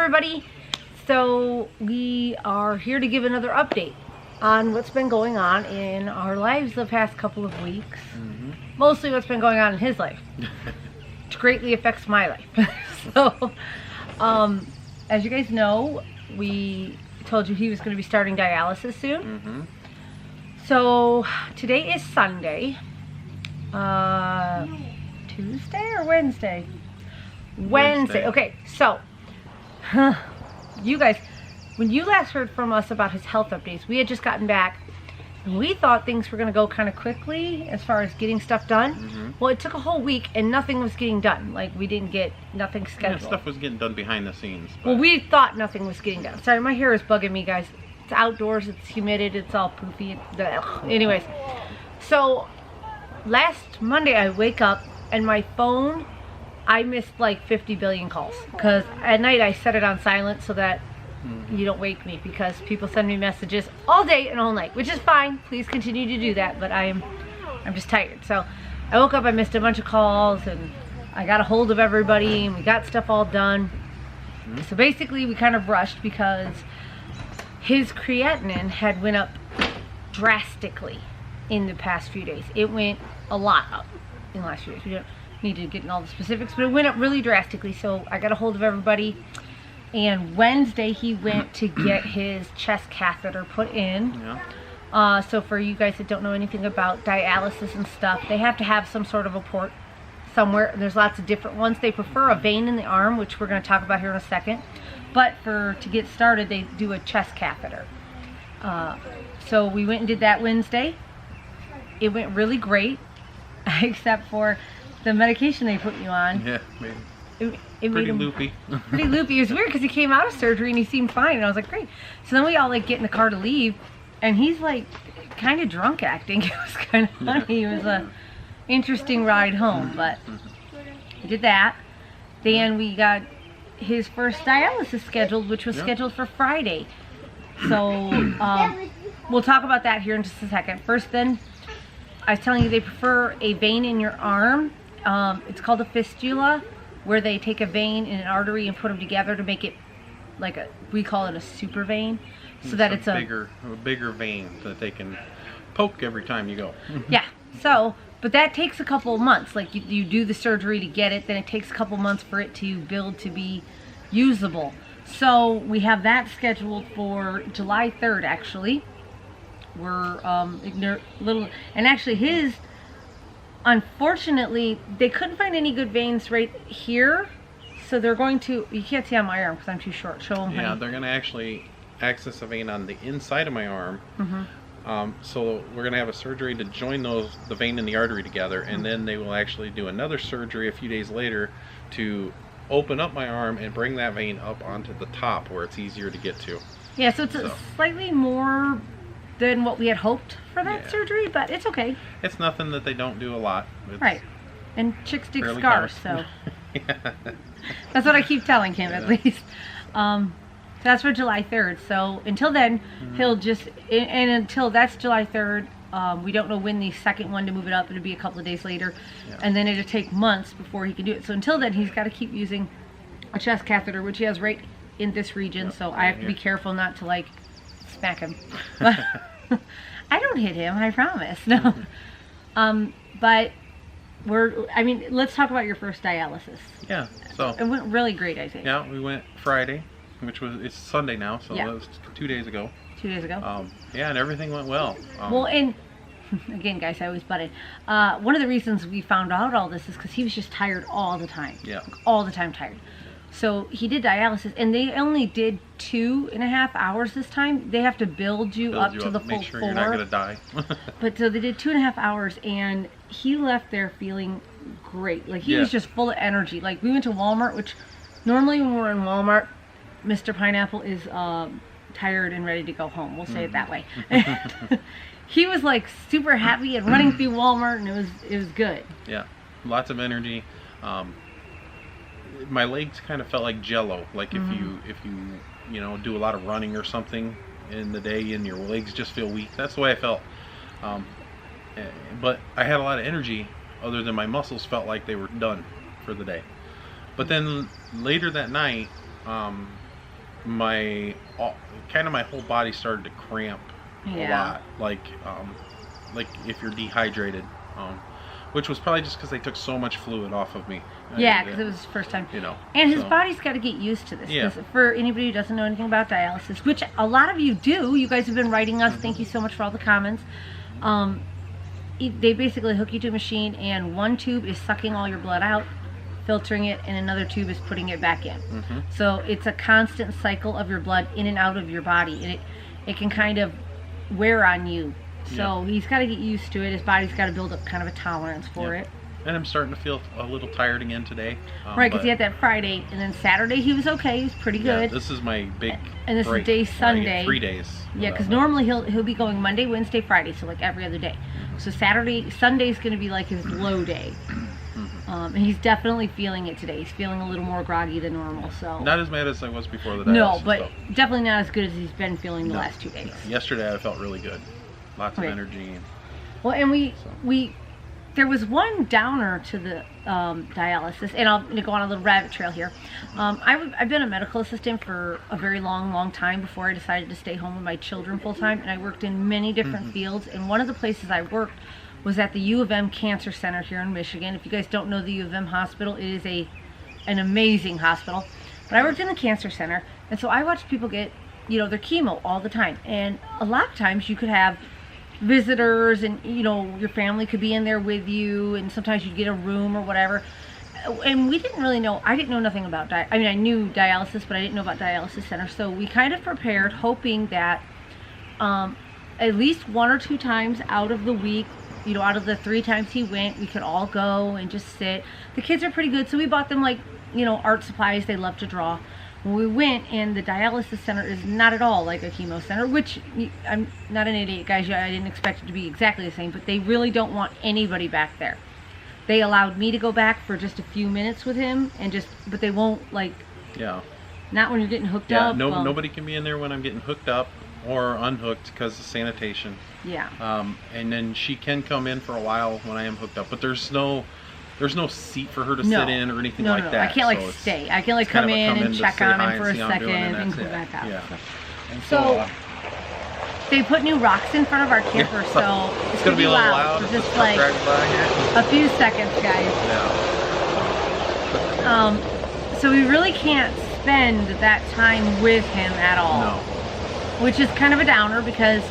everybody. So we are here to give another update on what's been going on in our lives the past couple of weeks. Mostly what's been going on in his life, which greatly affects my life. So as you guys know, we told you he was going to be starting dialysis soon. So today is Sunday. Tuesday or Wednesday? Wednesday. Okay, so you guys, when you last heard from us about his health updates, we had just gotten back and we thought things were going to go kind of quickly as far as getting stuff done. Well, it took a whole week and nothing was getting done. Like, we didn't get nothing scheduled. Yeah, stuff was getting done behind the scenes. But... well, we thought nothing was getting done. Sorry, my hair is bugging me, guys. It's outdoors, it's humid, it's all poofy. Anyways, so last Monday I wake up and my phone, I missed like 50 billion calls because at night I set it on silent so that you don't wake me, because people send me messages all day and all night, which is fine. Please continue to do that, but I'm just tired. So I woke up, I missed a bunch of calls, and I got a hold of everybody and we got stuff all done. So basically we kind of rushed because his creatinine had went up drastically in the past few days. It went a lot up in the last few days. We don't need to get in all the specifics, but it went up really drastically. So I got a hold of everybody, and Wednesday he went to get his chest catheter put in. So for you guys that don't know anything about dialysis and stuff, they have to have some sort of a port somewhere. There's lots of different ones. They prefer a vein in the arm, which we're going to talk about here in a second. But to get started, they do a chest catheter. So we went and did that Wednesday. It went really great, except for the medication they put you on. Yeah, maybe. It Pretty made him loopy. Pretty loopy. It was weird because he came out of surgery and he seemed fine, and I was like, great. So then we all like get in the car to leave, and he's like kind of drunk acting. It was kind of funny. It was a interesting ride home, but we did that. Then we got his first dialysis scheduled, which was scheduled for Friday. So we'll talk about that here in just a second. First, then, I was telling you they prefer a vein in your arm. It's called a fistula, where they take a vein and an artery and put them together to make it like we call it a super vein, so that it's a bigger vein that they can poke every time you go. Yeah. So, but that takes a couple of months. Like you do the surgery to get it, then it takes a couple months for it to build to be usable. So we have that scheduled for July 3rd. Actually, we're and actually his. Unfortunately, they couldn't find any good veins right here, so they're going to, you can't see on my arm because I'm too short. Show them, yeah, honey. They're going to actually access a vein on the inside of my arm. So we're going to have a surgery to join the vein and the artery together, and then they will actually do another surgery a few days later to open up my arm and bring that vein up onto the top where it's easier to get to. Yeah, so it's slightly more than what we had hoped for that surgery, but it's okay. It's nothing that they don't do a lot. It's right. And chicks dig scars, so that's what I keep telling him, at least. So that's for July 3rd. So until then, he'll just, and until that's July 3rd, we don't know when the second one to move it up. It'll be a couple of days later, and then it'll take months before he can do it. So until then, he's got to keep using a chest catheter, which he has right in this region. So I have to be careful not to like smack him. I don't hit him, I promise. No. But let's talk about your first dialysis. Yeah. So it went really great, I think. Yeah, we went Friday, it's Sunday now, so that was 2 days ago. 2 days ago. Yeah, and everything went well. Well, and again, guys, I always butt in. One of the reasons we found out all this is because he was just tired all the time. Yeah. All the time tired. So he did dialysis, and they only did 2.5 hours this time. They have to build you up to the full 4. Make sure you're not going to die. But so they did 2.5 hours, and he left there feeling great. Like, he was just full of energy. Like, we went to Walmart, which normally when we're in Walmart, Mr. Pineapple is tired and ready to go home. We'll say it that way. He was like super happy and running through Walmart, and it was good. Yeah, lots of energy. My legs kind of felt like jello, like if you know, do a lot of running or something in the day and your legs just feel weak. That's the way I felt. But I had a lot of energy, other than my muscles felt like they were done for the day. But then later that night, my whole body started to cramp a lot, like if you're dehydrated, which was probably just because they took so much fluid off of me. Yeah, because it was his first time. And his body's got to get used to this. Yeah. For anybody who doesn't know anything about dialysis, which a lot of you do, you guys have been writing us. Thank you so much for all the comments. They basically hook you to a machine, and one tube is sucking all your blood out, filtering it, and another tube is putting it back in. So it's a constant cycle of your blood in and out of your body, and it can kind of wear on you. So he's got to get used to it. His body's got to build up kind of a tolerance for it. And I'm starting to feel a little tired again today. Right, because he had that Friday, and then Saturday he was okay. He was pretty good. This is my big And this break. is day Sunday. 3 days. Yeah, because normally he'll be going Monday, Wednesday, Friday, so like every other day. So Sunday's going to be like his low day. And he's definitely feeling it today. He's feeling a little more groggy than normal. So not as bad as I was before the dialysis. No, but definitely not as good as he's been feeling the last 2 days. Yesterday I felt really good. Lots of energy. Well, and there was one downer to the dialysis, and I'm going to go on a little rabbit trail here. I've been a medical assistant for a very long time before I decided to stay home with my children full time, and I worked in many different fields. And one of the places I worked was at the U of M Cancer Center here in Michigan. If you guys don't know the U of M hospital, it is an amazing hospital. But I worked in the cancer center, and so I watched people get, their chemo all the time. And a lot of times you could have visitors, and your family could be in there with you, and sometimes you'd get a room or whatever. And we didn't really know. I didn't know nothing about I knew dialysis, but I didn't know about dialysis center. So we kind of prepared, hoping that at least 1 or 2 times out of the week, out of the 3 times he went, we could all go and just sit. The kids are pretty good, so we bought them art supplies. They love to draw. When we went, and the dialysis center is not at all like a chemo center, which I'm not an idiot, guys. I didn't expect it to be exactly the same, but they really don't want anybody back there. They allowed me to go back for just a few minutes with him, but they won't, not when you're getting hooked up. Nobody can be in there when I'm getting hooked up or unhooked because of sanitation. And then she can come in for a while when I am hooked up, but there's no seat for her to sit in or anything like that. I can't stay. I can come in and check on him for a second and go back out. And so they put new rocks in front of our camper, so it's gonna be a little loud. So just like a few seconds, guys. So we really can't spend that time with him at all, which is kind of a downer, because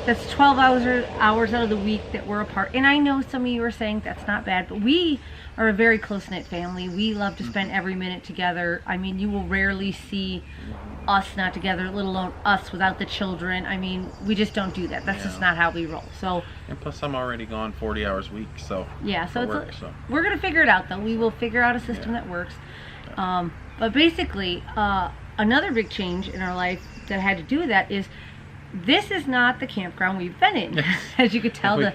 that's 12 hours out of the week that we're apart. And I know some of you are saying that's not bad, but we are a very close-knit family. We love to spend every minute together. I mean, you will rarely see us not together, let alone us without the children. I mean, we just don't do that. That's just not how we roll. So, and plus I'm already gone 40 hours a week, so we're gonna figure it out, though. We will figure out a system that works. But basically, another big change in our life that had to do with that is, this is not the campground we've been in. As you could tell, the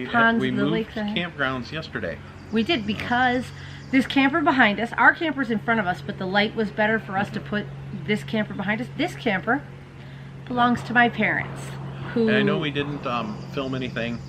ponds, we the moved lakes. Campgrounds yesterday. We did, because this camper behind us, our camper's in front of us, but the light was better for us to put this camper behind us. This camper belongs to my parents. And I know we didn't film anything.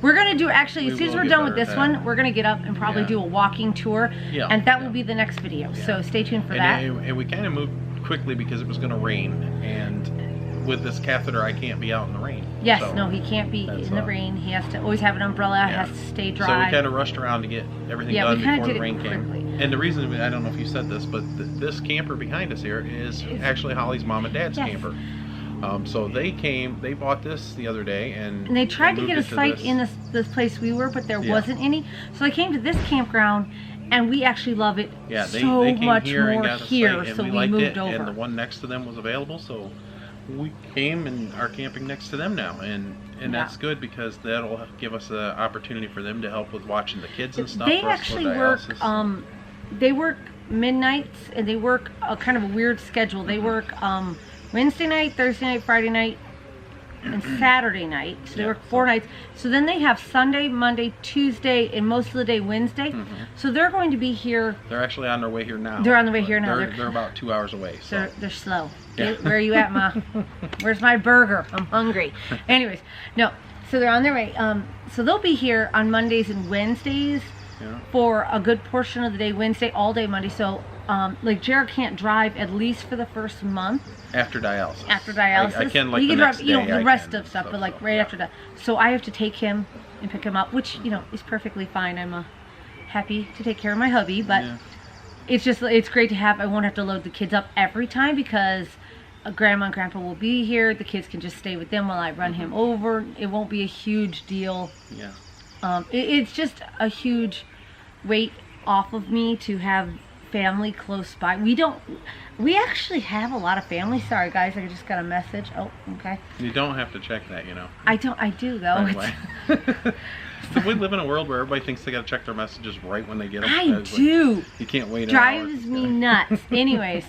We're going to do, actually, as soon as we're done with this one, we're going to get up and probably do a walking tour. And that will be the next video. So stay tuned for that. And we kind of moved quickly because it was going to rain. And with this catheter, I can't be out in the rain. Yes, so he can't be in the rain. He has to always have an umbrella, has to stay dry. So we kind of rushed around to get everything done before the rain came. And the reason, I don't know if you said this, but this camper behind us here is actually Holly's mom and dad's camper. So they bought this the other day, and they tried to get a site in this place we were, but there wasn't any. So they came to this campground, and we actually love it they came much here more and got a here, site, so and we moved over. And the one next to them was available, so we came and are camping next to them now, and that's good, because that'll give us an opportunity for them to help with watching the kids and stuff. They actually work. They work midnights, and they work kind of a weird schedule. They work Wednesday night, Thursday night, Friday night, and Saturday night. So they work 4 nights. So then they have Sunday, Monday, Tuesday, and most of the day Wednesday. So they're going to be here. They're actually on their way here now. They're on their way here now. They're about 2 hours away. So they're slow. Where are you at, Ma? Where's my burger? I'm hungry. Anyways, no. So they're on their way. So they'll be here on Mondays and Wednesdays. for a good portion of the day, Wednesday, all day Monday. So, like Jared can't drive at least for the first month. After dialysis. After dialysis. I can, like, he the can next drive, you know, day the rest of stuff, so, but like right after that. So I have to take him and pick him up, which, you know, is perfectly fine. I'm happy to take care of my hubby, but it's just, it's great to have, I won't have to load the kids up every time because Grandma and Grandpa will be here. The kids can just stay with them while I run him over. It won't be a huge deal. Yeah. It's just a huge weight off of me to have family close by. We actually have a lot of family. Sorry guys, I just got a message. Oh, okay. You don't have to check that, you know. I do though. Anyway. So we live in a world where everybody thinks they got to check their messages right when they get them. I do. Like, you can't wait an Drives hour. me nuts. Anyways,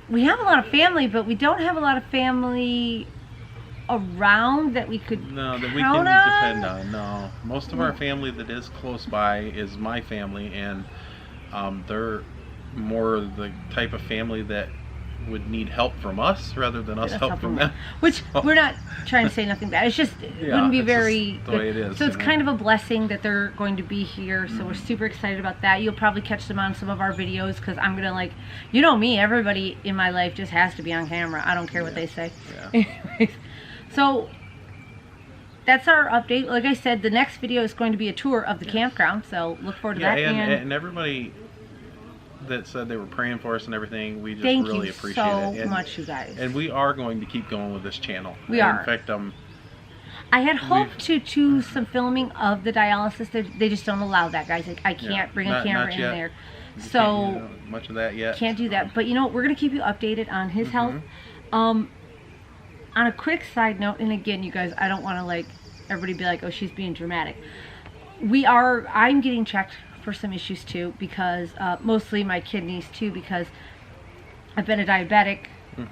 we have a lot of family, but we don't have a lot of family around that we could that we count can depend on. No, most of our family that is close by is my family, and they're more the type of family that would need help from us rather than us help from them. Which we're not trying to say nothing bad. It's just it wouldn't be very the way it is. So it's kind of a blessing that they're going to be here. So we're super excited about that. You'll probably catch them on some of our videos because I'm gonna, like, you know me, everybody in my life just has to be on camera. I don't care what they say. Anyways, so that's our update. Like I said, the next video is going to be a tour of the campground. So look forward to that. And everybody that said they were praying for us and everything, we just really appreciate it. Thank you so much, you guys. And we are going to keep going with this channel. We are. In fact, I had hoped to do some filming of the dialysis. They just don't allow that, guys. I can't bring a camera in there. So can't do much of that yet. Can't do that. But you know what? We're going to keep you updated on his health. On a quick side note, and again, you guys, I don't want to, like, everybody be like, oh, she's being dramatic. I'm getting checked for some issues too, because mostly my kidneys too, because I've been a diabetic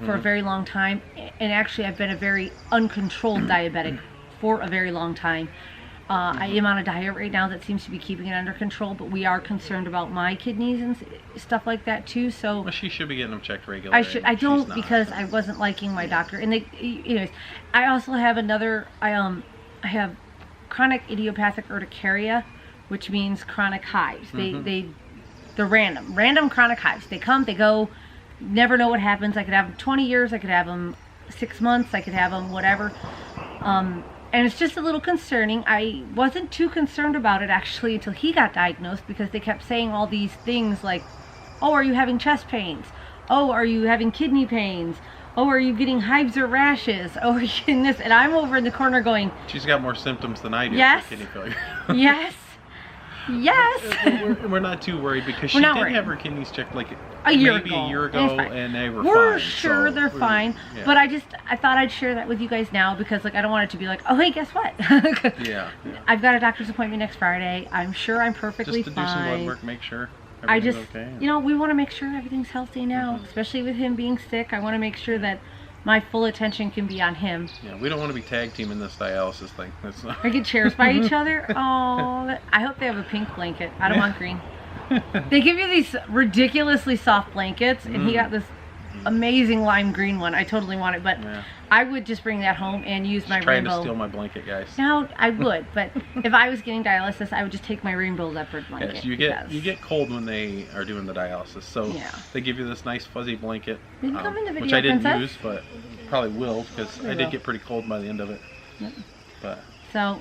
for a very long time, and actually I've been a very uncontrolled diabetic for a very long time. I am on a diet right now that seems to be keeping it under control, but we are concerned about my kidneys and stuff like that too. So well, she should be getting them checked regularly. I don't, because I wasn't liking my doctor. And anyways, I also have I have chronic idiopathic urticaria, which means chronic hives. They're random chronic hives. They come, they go, never know what happens. I could have them 20 years, I could have them 6 months, I could have them whatever. And it's just a little concerning. I wasn't too concerned about it actually until he got diagnosed, because they kept saying all these things like, oh, are you having chest pains? Oh, are you having kidney pains? Oh, are you getting hives or rashes? Oh, are you getting this? And I'm over in the corner going, she's got more symptoms than I do. Yes. For kidney failure. Yes. Yes. We're not too worried, because she did have her kidneys checked like a year ago, and they were fine. We're sure they're fine, yeah. but I thought I'd share that with you guys now, because like I don't want it to be like, oh hey, guess what? Yeah. I've got a doctor's appointment next Friday. I'm sure I'm perfectly fine. Just to fine. do some blood work, make sure everything's okay. You know, we want to make sure everything's healthy now, especially with him being sick. I want to make sure that my full attention can be on him. Yeah, we don't want to be tag teaming this dialysis thing. That's not... Or get chairs by each other. Oh, I hope they have a pink blanket. I don't want green. They give you these ridiculously soft blankets, and he got this amazing lime green one. I totally want it, but I would just bring that home and use my trying rainbow. to steal my blanket, guys. No, I would, but if I was getting dialysis, I would just take my rainbow leopard blanket. Yes, you get cold when they are doing the dialysis, so they give you this nice fuzzy blanket, you can come in the video, which I didn't princess. use, but probably will, because I did get pretty cold by the end of it. Yep. But so.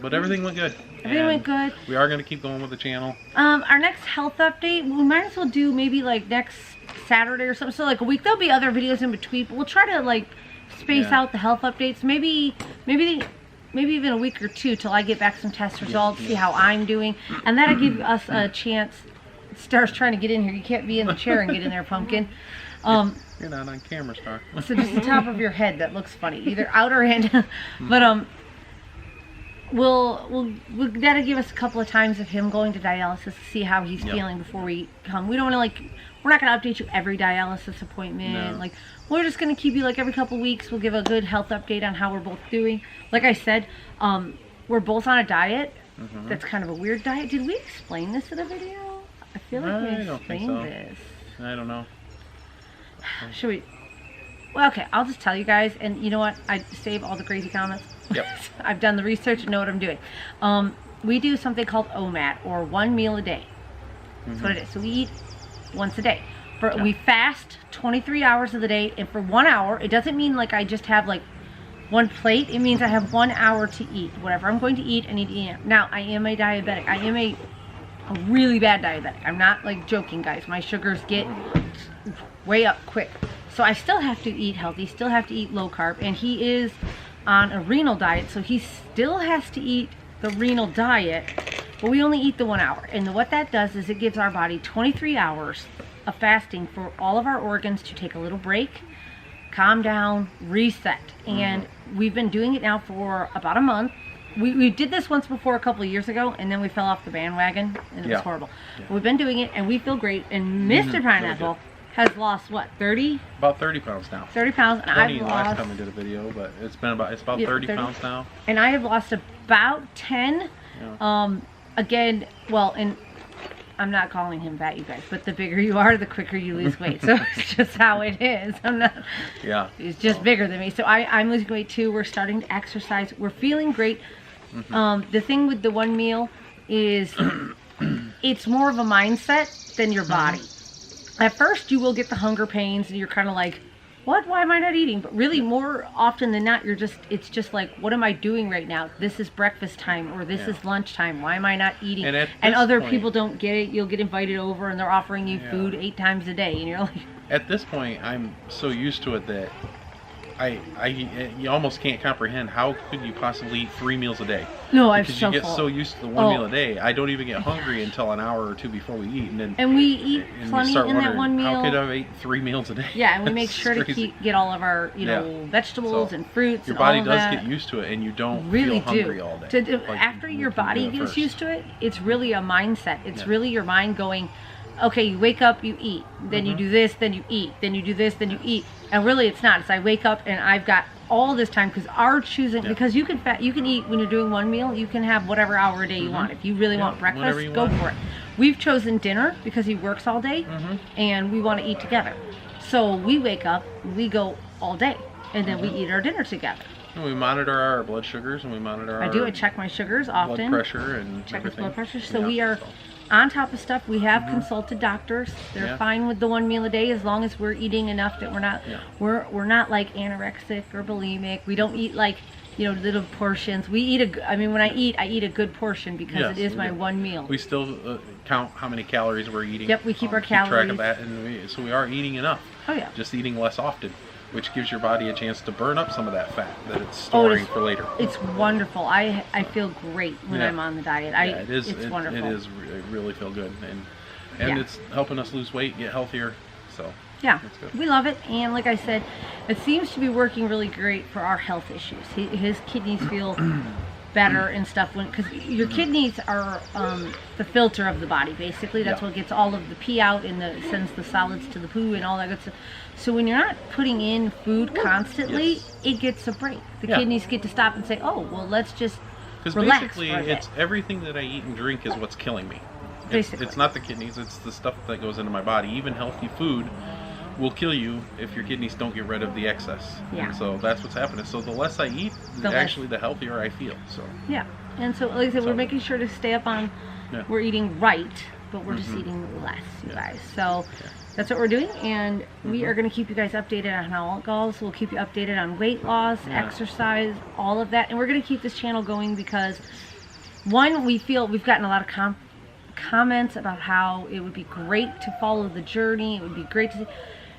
But everything went good. Everything went good. We are going to keep going with the channel. Our next health update, we might as well do maybe like next Saturday or something. So like a week. There'll be other videos in between, but we'll try to like space out the health updates. Maybe even a week or two till I get back some test results, see how I'm doing, and that'll give us a chance. Star's trying to get in here. You can't be in the chair and get in there, pumpkin. You're not on camera, Star. So just the top of your head that looks funny, either out or in. But we'll that'll give us a couple of times of him going to dialysis to see how he's feeling before we come. We don't want to we're not going to update you every dialysis appointment. No. We're just going to keep you every couple of weeks. We'll give a good health update on how we're both doing. Like I said, we're both on a diet. That's kind of a weird diet. Did we explain this in a video? I feel like we explained this. I don't know. Should we? Well, okay, I'll just tell you guys, and you know what? I save all the crazy comments. Yep. I've done the research and know what I'm doing. we do something called OMAD, or 1 meal a day. That's what it is. So we eat once a day. We fast 23 hours of the day, and for 1 hour, it doesn't mean like I just have like one plate. It means I have 1 hour to eat. Whatever I'm going to eat, I need to eat. Now, I am a diabetic. I am a really bad diabetic. I'm not like joking, guys. My sugars get way up quick. So I still have to eat healthy, still have to eat low carb, and he is on a renal diet, so he still has to eat the renal diet, but we only eat the 1 hour. And what that does is it gives our body 23 hours of fasting for all of our organs to take a little break, calm down, reset. And we've been doing it now for about a month. We did this once before a couple of years ago, and then we fell off the bandwagon, and it was horrible. But we've been doing it, and we feel great. And Mr. Pineapple has lost what, 30? About 30 pounds now. 30 pounds, and I've lost. Last time we did a video, but it's about 30 pounds now. And I have lost about 10. Yeah. Again, well, and I'm not calling him fat, you guys, but the bigger you are, the quicker you lose weight. So it's just how it is. I'm not. Yeah. He's just bigger than me. So I'm losing weight too. We're starting to exercise. We're feeling great. The thing with the 1 meal is it's more of a mindset than your body. At first, you will get the hunger pains, and you're kind of like, what? Why am I not eating? But really, more often than not, it's just like, what am I doing right now? This is breakfast time, or this is lunch time. Why am I not eating? And other people don't get it. You'll get invited over, and they're offering you food 8 times a day, and you're like... At this point, I'm so used to it that you almost can't comprehend how could you possibly eat 3 meals a day. No, I'm because so you get full. So used to the 1 meal a day. I don't even get hungry until an hour or two before we eat, and we eat plenty in that 1 meal. How could I eat 3 meals a day? Yeah, and we make sure to get all of our vegetables and fruits. Your body does get used to it, and you don't feel hungry all day. After your body gets used to it, it's really a mindset. It's really your mind going, okay, you wake up, you eat, then you do this, then you eat, then you do this, then you eat. And really it's not. It's I wake up and I've got all this time, because our choosing, because you can eat when you're doing 1 meal, you can have whatever hour a day you want. If you really want breakfast, go for it. We've chosen dinner because he works all day and we want to eat together. So we wake up, we go all day, and then we eat our dinner together. And we monitor our blood sugars, and we monitor our... I check my sugars often. Blood pressure and check everything. His blood pressure. So we are on top of stuff. We have consulted doctors. They're fine with the 1 meal a day as long as we're eating enough that we're not we're not like anorexic or bulimic. We don't eat like, little portions. We eat when I eat a good portion, because it is my 1 meal. We still count how many calories we're eating. Yep, we keep our calories. Keep track of that, and so we are eating enough. Oh yeah. Just eating less often, which gives your body a chance to burn up some of that fat that it's storing for later. It's wonderful. I feel great when I'm on the diet. It's wonderful. It is really feel good, and it's helping us lose weight, get healthier. So yeah, we love it. And like I said, it seems to be working really great for our health issues. His kidneys feel better and stuff, because your kidneys are the filter of the body, basically. That's what gets all of the pee out and sends the solids to the poo and all that good stuff. So when you're not putting in food constantly, it gets a break. The kidneys get to stop and say, oh, well, let's just relax. Because basically, it's everything that I eat and drink is what's killing me. It's not the kidneys, it's the stuff that goes into my body. Even healthy food will kill you if your kidneys don't get rid of the excess. Yeah. And so that's what's happening. So the less I eat, the healthier I feel. So yeah. And so like I said, we're making sure to stay up on we're eating right, but we're just eating less, you guys. So that's what we're doing, and we are going to keep you guys updated on how it goes. We'll keep you updated on weight loss, exercise, all of that. And we're going to keep this channel going because, one, we feel we've gotten a lot of comments about how it would be great to follow the journey. It would be great to see.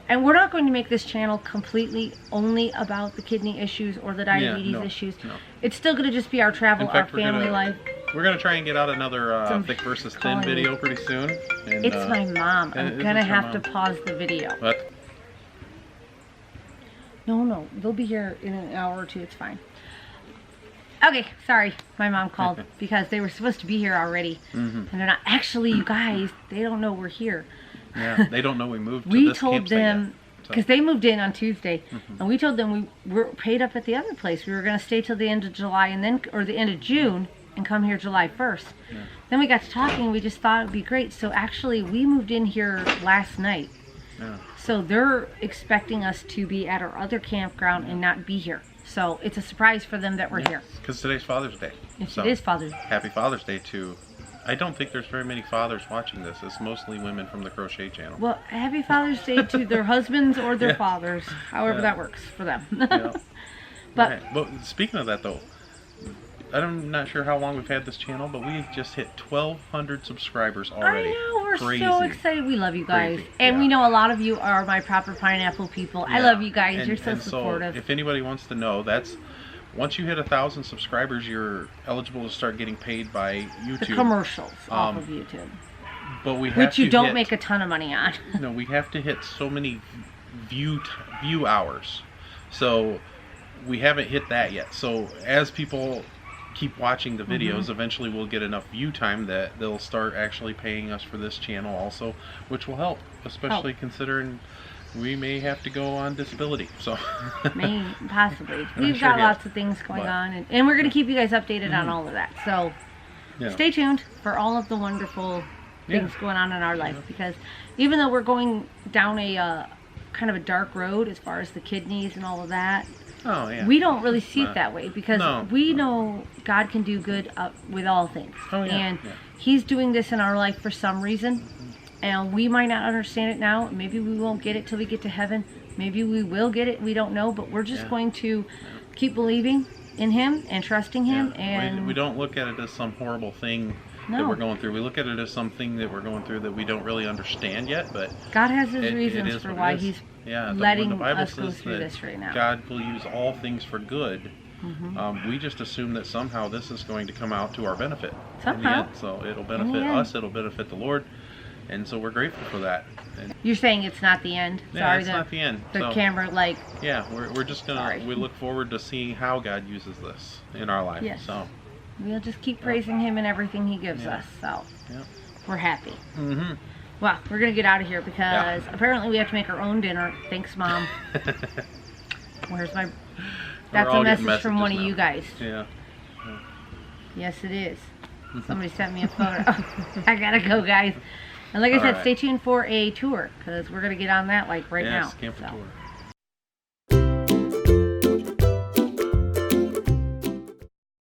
And we're not going to make this channel completely only about the kidney issues or the diabetes issues. No. It's still going to just be our travel, our family life. We're going to try and get out another thick versus thin video pretty soon. And, it's my mom. I'm going to have to pause the video. What? No. They'll be here in an hour or two. It's fine. Okay, sorry. My mom called because they were supposed to be here already. And they're not. Actually, you guys, they don't know we're here. Yeah, they don't know we moved to we this told them, because they moved in on Tuesday, and we told them we were paid up at the other place. We were going to stay till the end of July or the end of June and come here July 1st. Yeah. Then we got to talking, and we just thought it would be great. So actually, we moved in here last night. Yeah. So they're expecting us to be at our other campground and not be here. So it's a surprise for them that we're here. Because today's Father's Day. Yes, it is Father's Day. Happy Father's Day to... I don't think there's very many fathers watching this. It's mostly women from the Crochet Channel. Well, happy Father's Day to their husbands or their Yeah. fathers, however that works for them. Yeah. But Right. But speaking of that, though, I'm not sure how long we've had this channel, but we just hit 1,200 subscribers already. I know, we're Crazy. so excited. We love you guys. Crazy, And yeah. we know a lot of you are my proper pineapple people. I Yeah. love you guys. And- You're so and supportive. So if anybody wants to know, that's... Once you hit 1,000 subscribers, you're eligible to start getting paid by YouTube. The commercials off of YouTube. But we have Which you to don't hit, make a ton of money on. No, we have to hit so many view hours. So we haven't hit that yet. So as people keep watching the videos, eventually we'll get enough view time that they'll start actually paying us for this channel also, which will help, especially considering we may have to go on disability. So Maybe, possibly. I'm We've sure got yet. lots of things going on, and we're going to keep you guys updated on all of that. So yeah. stay tuned for all of the wonderful things going on in our life, because even though we're going down a kind of a dark road as far as the kidneys and all of that, Oh yeah. we don't really see it that way, because No. we know God can do good with all things. Oh, yeah. And Yeah. He's doing this in our life for some reason, and we might not understand it now. Maybe we won't get it till we get to heaven. Maybe we will get it. We don't know, but we're just going to keep believing in Him and trusting Him. And we don't look at it as some horrible thing that we're going through. We look at it as something that we're going through that we don't really understand yet, but God has His it reasons is for what it why is. He's when letting the Bible us go says through that this right now. God will use all things for good. We just assume that somehow this is going to come out to our benefit in the Somehow. end. So it'll benefit us, it'll benefit the Lord, and so we're grateful for that. And You're saying it's not the end? yeah, Sorry, it's not the end. The So, camera, like, yeah, we're just gonna Sorry. we look forward to seeing how God uses this in our life. Yes. So we'll just keep praising Him in everything He gives us. So we're happy. Well, we're going to get out of here because apparently we have to make our own dinner. Thanks, Mom. Where's my... That's all a getting message from one messages of you now. guys. Yeah. Yes, it is. Somebody sent me a photo. I got to go, guys. And like I said, stay tuned for a tour, because we're going to get on that like right now. Yes, camper So. tour.